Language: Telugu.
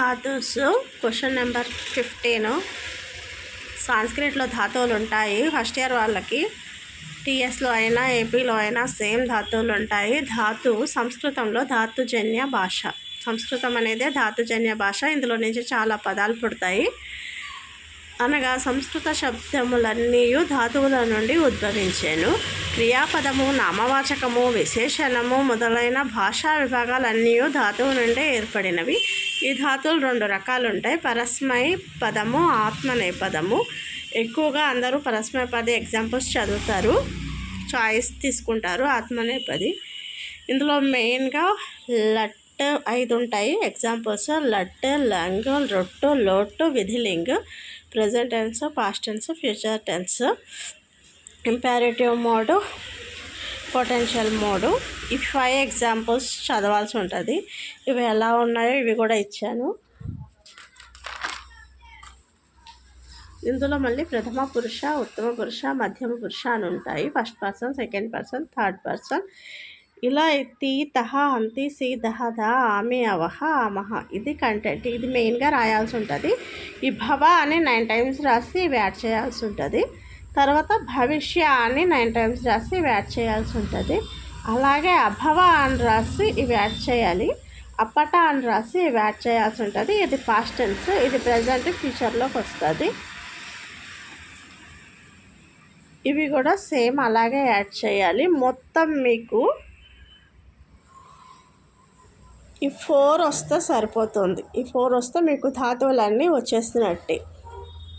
ధాతుస్ క్వశ్చన్ నెంబర్ 15. సాంస్క్రిట్లో ధాతువులు ఉంటాయి. ఫస్ట్ ఇయర్ వాళ్ళకి టీఎస్లో అయినా ఏపీలో అయినా సేమ్ ధాతువులు ఉంటాయి. సంస్కృతంలో ధాతుజన్య భాష. సంస్కృతం అనేదే ధాతుజన్య భాష. ఇందులో నుంచి చాలా పదాలు పుడతాయి. అనగా సంస్కృత శబ్దములన్నీ ధాతువుల నుండి ఉద్భవించాను. క్రియాపదము, నామవాచకము, విశేషణము మొదలైన భాషా విభాగాలన్నీ ధాతువు నుండే ఏర్పడినవి. ఈ ధాతువులు 2 రకాలు ఉంటాయి: పరస్మై పదము, ఆత్మనేపదము. ఎక్కువగా అందరూ పరస్మై పద ఎగ్జాంపుల్స్ చదువుతారు, చాయిస్ తీసుకుంటారు. ఆత్మనేపది ఇందులో మెయిన్గా లట్ 5 ఉంటాయి ఎగ్జాంపుల్స్: లట్, లంగ్, రొట్టు, లోటు, విధిలింగ్, present tense, past tense, future tense, imperative mode, potential mode. ఈ 5 ఎగ్జాంపుల్స్ చదవాల్సి ఉంటుంది. ఇవి ఎలా ఉన్నాయో ఇవి కూడా ఇచ్చాను. ఇందులో మళ్ళీ ప్రథమ పురుష, ఉత్తమ పురుష, మధ్యమ పురుష అని ఉంటాయి. First person, second person, third person. ఇలా తి, తహ, అంతి, సి, దహ, ద, ఆమె, అవహ, అమహ. ఇది కంటెంట్. ఇది మెయిన్గా రాయాల్సి ఉంటుంది. ఈ భవ అని 9 టైమ్స్ రాసి ఇవి యాడ్ చేయాల్సి ఉంటుంది. తర్వాత భవిష్య అని 9 టైమ్స్ రాసి ఇవి యాడ్ చేయాల్సి ఉంటుంది. అలాగే అభవ అని రాసి ఇవి యాడ్ చేయాలి. అప్పట అని రాసి ఇవి యాడ్ చేయాల్సి ఉంటుంది. ఇది పాస్ట్ టెన్స్, ఇది ప్రజెంట్, ఫ్యూచర్లోకి వస్తుంది. ఇవి కూడా సేమ్ అలాగే యాడ్ చేయాలి. మొత్తం మీకు ఈ 4 వస్తే సరిపోతుంది. ఈ 4 వస్తే మీకు ధాతువులన్నీ వచ్చేసినట్టే.